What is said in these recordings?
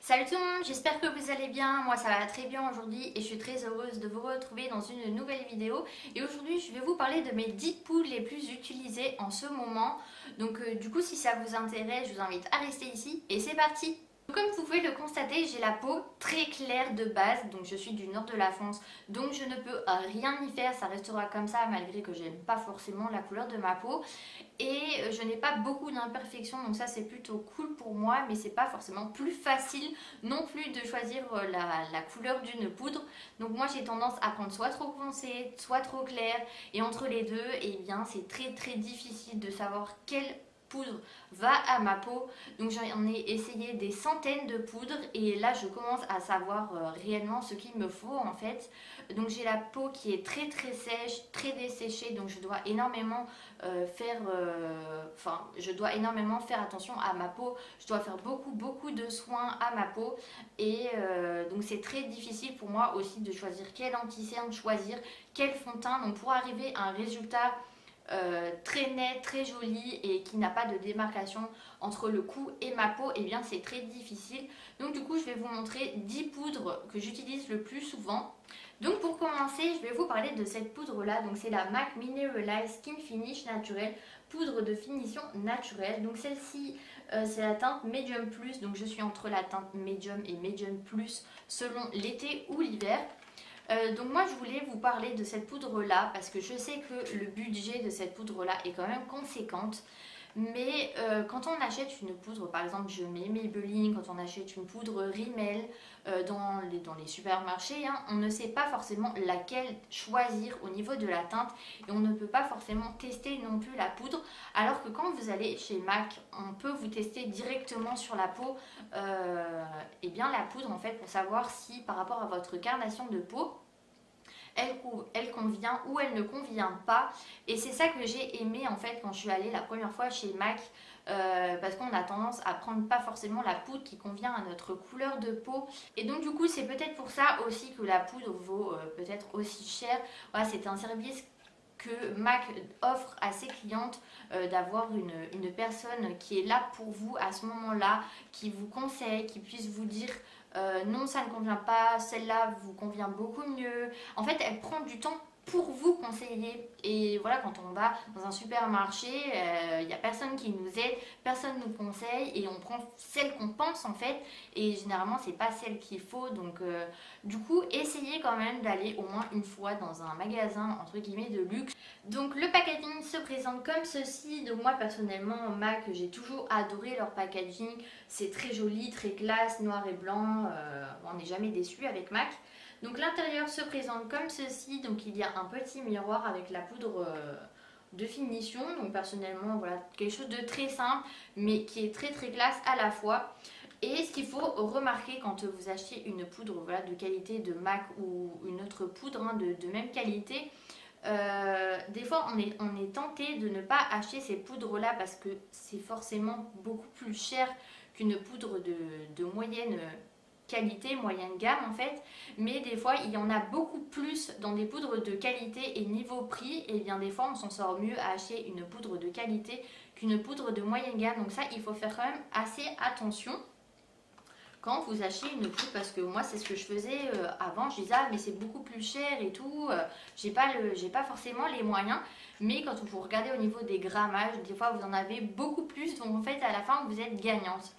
Salut tout le monde, j'espère que vous allez bien, moi ça va très bien aujourd'hui et je suis très heureuse de vous retrouver dans une nouvelle vidéo. Et aujourd'hui je vais vous parler de mes 10 poudres les plus utilisées en ce moment. Donc du coup si ça vous intéresse, je vous invite à rester ici et c'est parti. Comme vous pouvez le constater, j'ai la peau très claire de base, donc je suis du nord de la France, donc je ne peux rien y faire, ça restera comme ça malgré que j'aime pas forcément la couleur de ma peau. Et je n'ai pas beaucoup d'imperfections, donc ça c'est plutôt cool pour moi, mais c'est pas forcément plus facile non plus de choisir la couleur d'une poudre. Donc moi j'ai tendance à prendre soit trop foncé, soit trop clair, et entre les deux, eh bien c'est très difficile de savoir quelle poudre va à ma peau. Donc j'en ai essayé des centaines de poudres et là je commence à savoir réellement ce qu'il me faut en fait. Donc j'ai la peau qui est très sèche, très desséchée, donc je dois énormément je dois énormément faire attention à ma peau. Je dois faire beaucoup de soins à ma peau et donc c'est très difficile pour moi aussi de choisir quel anti-cerne choisir, quel fond de teint. Donc pour arriver à un résultat très net, très joli et qui n'a pas de démarcation entre le cou et ma peau, et bien c'est très difficile. Donc du coup je vais vous montrer 10 poudres que j'utilise le plus souvent. Donc pour commencer, je vais vous parler de cette poudre là, donc c'est la MAC Mineralized Skin Finish Naturel, poudre de finition naturelle. Donc celle-ci c'est la teinte Medium Plus, donc je suis entre la teinte Medium et Medium Plus selon l'été ou l'hiver. Donc moi je voulais vous parler de cette poudre là parce que je sais que le budget de cette poudre là est quand même conséquente. Mais quand on achète une poudre, par exemple je mets Maybelline, quand on achète une poudre Rimmel dans les supermarchés, hein, on ne sait pas forcément laquelle choisir au niveau de la teinte et on ne peut pas forcément tester non plus la poudre. Alors que quand vous allez chez MAC, on peut vous tester directement sur la peau et bien la poudre en fait pour savoir si par rapport à votre carnation de peau, elle convient ou elle ne convient pas. Et c'est ça que j'ai aimé en fait quand je suis allée la première fois chez MAC, parce qu'on a tendance à prendre pas forcément la poudre qui convient à notre couleur de peau. Et donc du coup c'est peut-être pour ça aussi que la poudre vaut peut-être aussi cher. Voilà, c'est un service que MAC offre à ses clientes, d'avoir une personne qui est là pour vous à ce moment-là, qui vous conseille, qui puisse vous dire non ça ne convient pas, celle-là vous convient beaucoup mieux. En fait elle prend du temps pour vous conseiller. Et voilà, quand on va dans un supermarché, il n'y a personne qui nous aide, personne nous conseille et on prend celle qu'on pense en fait. Et généralement, c'est pas celle qu'il faut. Donc, du coup, essayez quand même d'aller au moins une fois dans un magasin entre guillemets de luxe. Donc, le packaging se présente comme ceci. Donc, moi personnellement, MAC, j'ai toujours adoré leur packaging. C'est très joli, très classe, noir et blanc. On n'est jamais déçu avec MAC. Donc l'intérieur se présente comme ceci, donc il y a un petit miroir avec la poudre de finition, donc personnellement voilà quelque chose de très simple mais qui est très classe à la fois. Et ce qu'il faut remarquer quand vous achetez une poudre voilà, de qualité de MAC ou une autre poudre hein, de même qualité, des fois on est tenté de ne pas acheter ces poudres là parce que c'est forcément beaucoup plus cher qu'une poudre de moyenne qualité, moyenne gamme en fait, mais des fois il y en a beaucoup plus dans des poudres de qualité et niveau prix, et bien des fois on s'en sort mieux à acheter une poudre de qualité qu'une poudre de moyenne gamme. Donc ça il faut faire quand même assez attention quand vous achetez une poudre, parce que moi c'est ce que je faisais avant, je disais ah mais c'est beaucoup plus cher et tout, j'ai pas forcément les moyens, mais quand vous regardez au niveau des grammages, des fois vous en avez beaucoup plus, donc en fait à la fin vous êtes gagnante.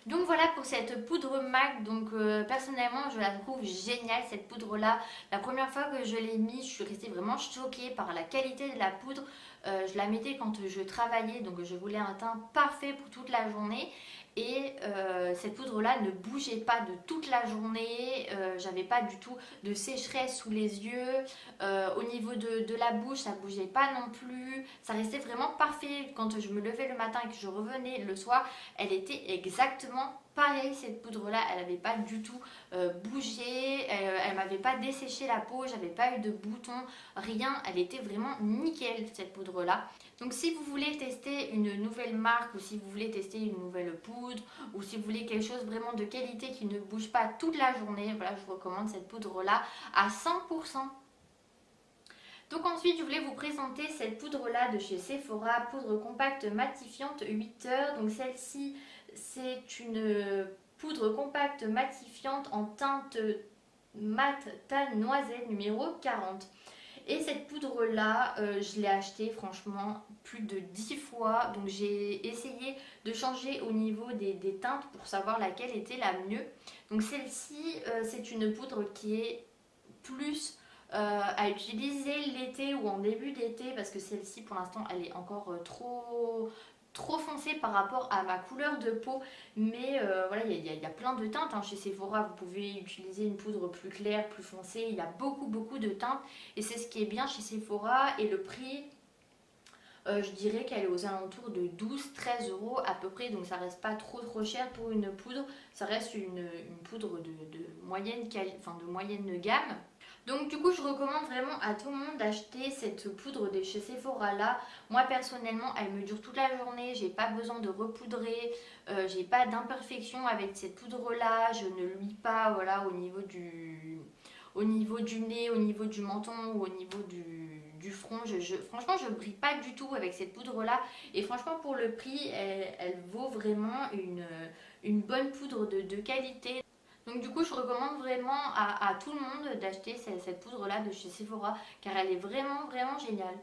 Donc voilà pour cette poudre MAC, donc personnellement je la trouve géniale cette poudre là. La première fois que je l'ai mise, je suis restée vraiment choquée par la qualité de la poudre. Je la mettais quand je travaillais, donc je voulais un teint parfait pour toute la journée. Et cette poudre là ne bougeait pas de toute la journée, j'avais pas du tout de sécheresse sous les yeux, au niveau de la bouche ça bougeait pas non plus, ça restait vraiment parfait. Quand je me levais le matin et que je revenais le soir, elle était exactement pareille cette poudre là, elle n'avait pas du tout bougé, elle m'avait pas desséché la peau, j'avais pas eu de boutons, rien, elle était vraiment nickel cette poudre là. Donc si vous voulez tester une nouvelle marque ou si vous voulez tester une nouvelle poudre ou si vous voulez quelque chose vraiment de qualité qui ne bouge pas toute la journée, voilà, je vous recommande cette poudre là à 100%. Donc ensuite je voulais vous présenter cette poudre là de chez Sephora, poudre compacte matifiante 8 heures. Donc celle-ci c'est une poudre compacte matifiante en teinte mat tan noisette numéro 40. Et cette poudre là, je l'ai achetée franchement plus de 10 fois. Donc j'ai essayé de changer au niveau des teintes pour savoir laquelle était la mieux. Donc celle-ci, c'est une poudre qui est plus à utiliser l'été ou en début d'été, parce que celle-ci pour l'instant elle est encore trop foncée par rapport à ma couleur de peau. Mais voilà, il y a plein de teintes hein. Chez Sephora vous pouvez utiliser une poudre plus claire, plus foncée, il y a beaucoup de teintes et c'est ce qui est bien chez Sephora. Et le prix, je dirais qu'elle est aux alentours de 12-13 euros à peu près, donc ça reste pas trop cher pour une poudre. Ça reste une poudre de moyenne, enfin de moyenne gamme. Donc du coup je recommande vraiment à tout le monde d'acheter cette poudre de chez Sephora là. Moi personnellement elle me dure toute la journée, j'ai pas besoin de repoudrer, j'ai pas d'imperfection avec cette poudre là, je ne luis pas voilà, au niveau du nez, au niveau du menton ou au niveau du front. Franchement je brille pas du tout avec cette poudre là et franchement pour le prix elle vaut vraiment une bonne poudre de qualité. Donc du coup je recommande vraiment à tout le monde d'acheter cette poudre là de chez Sephora car elle est vraiment géniale.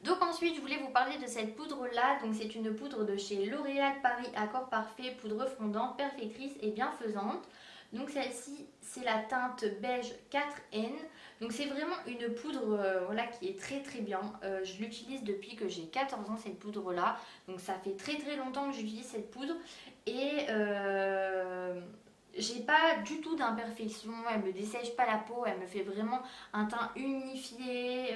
Donc ensuite je voulais vous parler de cette poudre là, donc c'est une poudre de chez L'Oréal Paris Accord Parfait, poudre fondante, perfectrice et bienfaisante. Donc celle-ci c'est la teinte beige 4N. Donc c'est vraiment une poudre voilà, qui est très bien. Je l'utilise depuis que j'ai 14 ans cette poudre là. Donc ça fait très longtemps que j'utilise cette poudre et j'ai pas du tout d'imperfection, elle me dessèche pas la peau, elle me fait vraiment un teint unifié.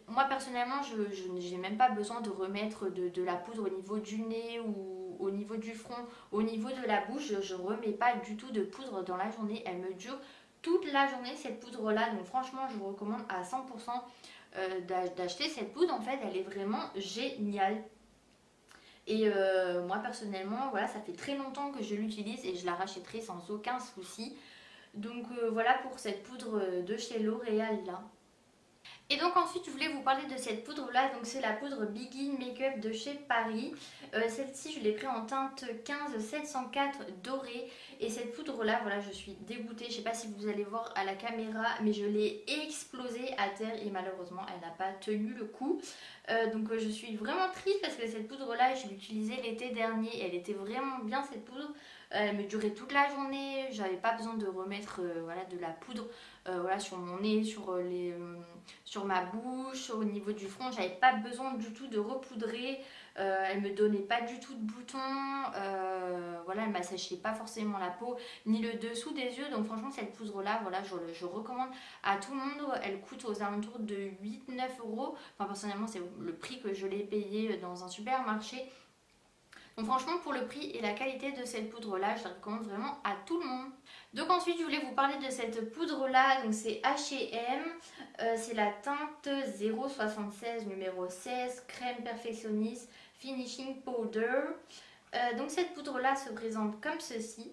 Moi personnellement, je n'ai même pas besoin de remettre de la poudre au niveau du nez ou au niveau du front, au niveau de la bouche. Je remets pas du tout de poudre dans la journée, elle me dure toute la journée cette poudre là. Donc franchement, je vous recommande à 100% d'acheter cette poudre. En fait, elle est vraiment géniale. Et moi personnellement, voilà, ça fait très longtemps que je l'utilise et je la rachèterai sans aucun souci. Donc voilà pour cette poudre de chez L'Oréal là. Et donc ensuite je voulais vous parler de cette poudre là, donc c'est la poudre Begin Makeup de chez Paris. Celle-ci je l'ai pris en teinte 15 704 doré. Et cette poudre là, voilà, je suis dégoûtée, je sais pas si vous allez voir à la caméra, mais je l'ai explosée à terre et malheureusement elle n'a pas tenu le coup. Donc je suis vraiment triste parce que cette poudre là je l'ai utilisée l'été dernier et elle était vraiment bien cette poudre. Elle me durait toute la journée, j'avais pas besoin de remettre voilà, de la poudre voilà, sur mon nez, sur ma bouche, au niveau du front. J'avais pas besoin du tout de repoudrer, elle me donnait pas du tout de boutons, voilà, elle m'assèchait pas forcément la peau ni le dessous des yeux. Donc franchement cette poudre là, voilà, je recommande à tout le monde. Elle coûte aux alentours de 8-9 euros. Enfin personnellement c'est le prix que je l'ai payé dans un supermarché. Donc franchement pour le prix et la qualité de cette poudre là, je la recommande vraiment à tout le monde. Donc ensuite je voulais vous parler de cette poudre là, donc c'est H&M, c'est la teinte 076 numéro 16 crème perfectionniste finishing powder. Donc cette poudre là se présente comme ceci.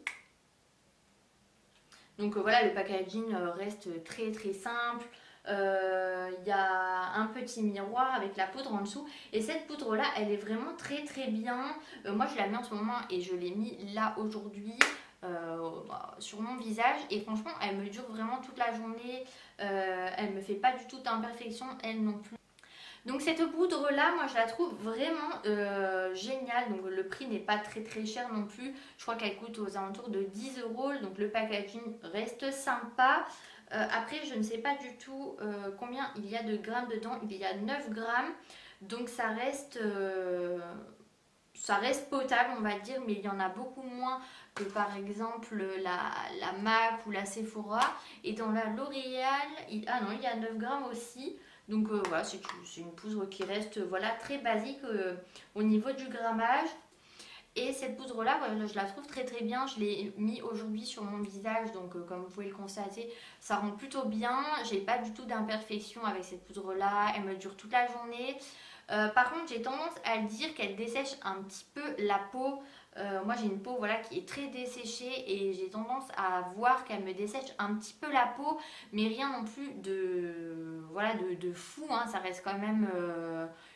Donc voilà, le packaging reste très simple. Il y a un petit miroir avec la poudre en dessous et cette poudre là elle est vraiment très bien. Moi je la mets en ce moment et je l'ai mis là aujourd'hui sur mon visage et franchement elle me dure vraiment toute la journée. Elle me fait pas du tout d'imperfection, elle non plus. Donc cette poudre là moi je la trouve vraiment géniale. Donc le prix n'est pas très cher non plus, je crois qu'elle coûte aux alentours de 10 euros. Donc le packaging reste sympa. Après je ne sais pas du tout combien il y a de grammes dedans, il y a 9 grammes. Donc ça reste potable on va dire, mais il y en a beaucoup moins que par exemple la MAC ou la Sephora. Et dans la L'Oréal, il y a 9 grammes aussi. Donc voilà, c'est une poudre qui reste voilà, très basique au niveau du grammage. Et cette poudre là, voilà, je la trouve très bien. Je l'ai mis aujourd'hui sur mon visage, donc comme vous pouvez le constater, ça rend plutôt bien. J'ai pas du tout d'imperfection avec cette poudre là, elle me dure toute la journée. Par contre j'ai tendance à dire qu'elle dessèche un petit peu la peau. Moi j'ai une peau voilà, qui est très desséchée et j'ai tendance à voir qu'elle me dessèche un petit peu la peau, mais rien non plus voilà, de fou, hein. Ça reste quand même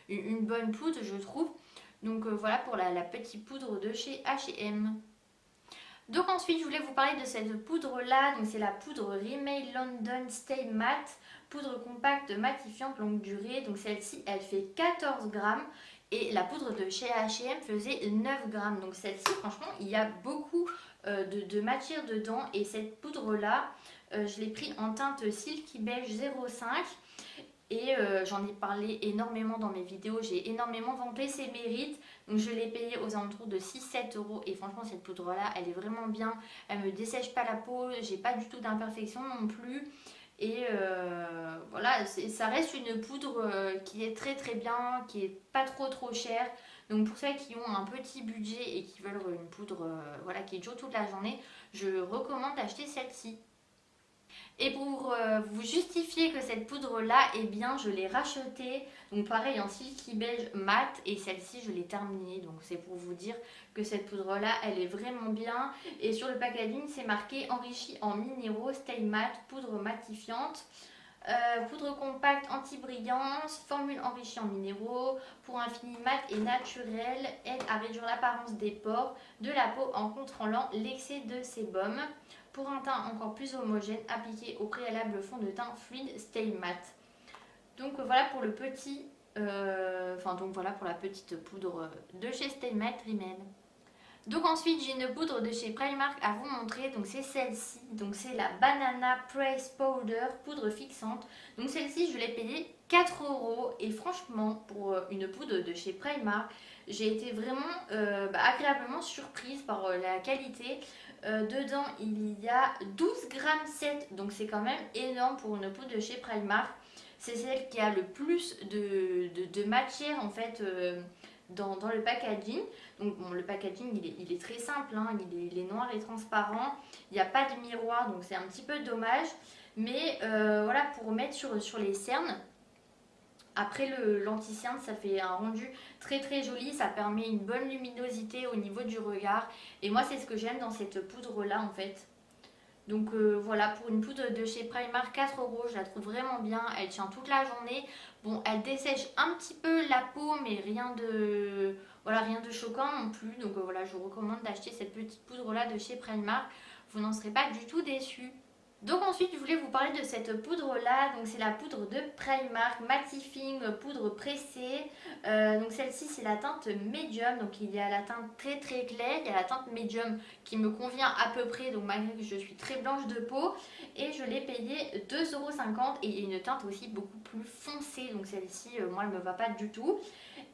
une bonne poudre je trouve. Donc voilà pour la petite poudre de chez H&M. Donc ensuite je voulais vous parler de cette poudre là, donc c'est la poudre Rimmel London Stay Matte, poudre compacte matifiante longue durée, donc celle-ci elle fait 14 grammes et la poudre de chez H&M faisait 9 grammes, donc celle-ci franchement il y a beaucoup de matière dedans et cette poudre là je l'ai pris en teinte Silky Beige 05. Et j'en ai parlé énormément dans mes vidéos, j'ai énormément vanté ses mérites. Donc je l'ai payé aux alentours de 6-7 euros. Et franchement cette poudre là elle est vraiment bien. Elle me dessèche pas la peau, j'ai pas du tout d'imperfection non plus. Et voilà, ça reste une poudre qui est très très bien, qui est pas trop chère. Donc pour celles qui ont un petit budget et qui veulent une poudre voilà, qui dure toute la journée, je recommande d'acheter celle-ci. Et pour vous justifier que cette poudre là, eh bien je l'ai rachetée, donc pareil en silky beige mat, et celle-ci je l'ai terminée, donc c'est pour vous dire que cette poudre là elle est vraiment bien. Et sur le packaging c'est marqué enrichi en minéraux, stay matte, poudre matifiante, poudre compacte anti-brillance, formule enrichie en minéraux, pour un fini mat et naturel, aide à réduire l'apparence des pores de la peau en contrôlant l'excès de sébum. Pour un teint encore plus homogène, appliqué au préalable fond de teint fluide Stay Matte. Donc voilà pour le petit, donc voilà pour la petite poudre de chez Stay Matte Rimmel. Donc ensuite j'ai une poudre de chez Primark à vous montrer, donc c'est celle-ci, donc c'est la Banana Press Powder poudre fixante. Donc celle-ci je l'ai payée 4 euros et franchement pour une poudre de chez Primark, j'ai été vraiment agréablement surprise par la qualité. Dedans il y a 12 grammes 7, donc c'est quand même énorme pour une poudre de chez Primark. C'est celle qui a le plus de matière en fait dans le packaging. Donc bon, le packaging il est très simple, hein, il est noir et transparent, il n'y a pas de miroir donc c'est un petit peu dommage. Mais voilà, pour mettre sur les cernes. Après l'anti-cerne, ça fait un rendu très joli, ça permet une bonne luminosité au niveau du regard. Et moi c'est ce que j'aime dans cette poudre là en fait. Donc voilà, pour une poudre de chez Primark, 4 euros, je la trouve vraiment bien, elle tient toute la journée. Bon, elle dessèche un petit peu la peau, mais rien de choquant non plus. Donc voilà, je vous recommande d'acheter cette petite poudre là de chez Primark, vous n'en serez pas du tout déçus. Donc ensuite je voulais vous parler de cette poudre là, donc c'est la poudre de Primark Mattifying poudre pressée. Donc celle-ci c'est la teinte médium, donc il y a la teinte très claire, il y a la teinte médium qui me convient à peu près, donc malgré que je suis très blanche de peau. Et je l'ai payée 2,50 € et il y a une teinte aussi beaucoup plus foncée, donc celle-ci moi elle me va pas du tout.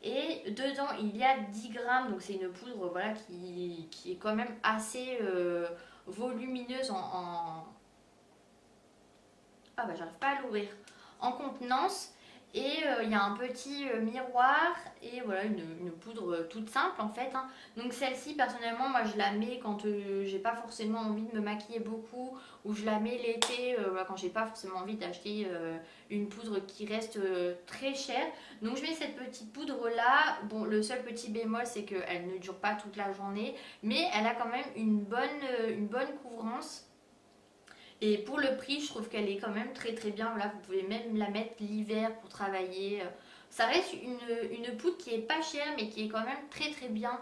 Et dedans il y a 10 grammes, donc c'est une poudre voilà, qui est quand même assez volumineuse ah bah j'arrive pas à l'ouvrir, en contenance. Et il y a un petit miroir et voilà une poudre toute simple en fait, hein. Donc celle-ci personnellement moi je la mets quand j'ai pas forcément envie de me maquiller beaucoup, ou je la mets l'été voilà, quand j'ai pas forcément envie d'acheter une poudre qui reste très chère. Donc je mets cette petite poudre là. Bon, le seul petit bémol c'est qu'elle ne dure pas toute la journée, mais elle a quand même une bonne couvrance. Et pour le prix, je trouve qu'elle est quand même très bien. Là, vous pouvez même la mettre l'hiver pour travailler. Ça reste une poudre qui est pas chère, mais qui est quand même très bien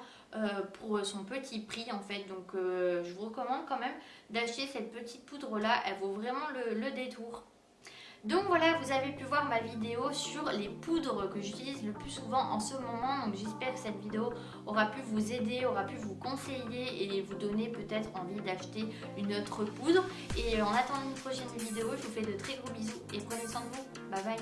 pour son petit prix en fait. Donc je vous recommande quand même d'acheter cette petite poudre là. Elle vaut vraiment le détour. Donc voilà, vous avez pu voir ma vidéo sur les poudres que j'utilise le plus souvent en ce moment. Donc j'espère que cette vidéo aura pu vous aider, aura pu vous conseiller et vous donner peut-être envie d'acheter une autre poudre. Et en attendant une prochaine vidéo, je vous fais de très gros bisous et prenez soin de vous. Bye bye.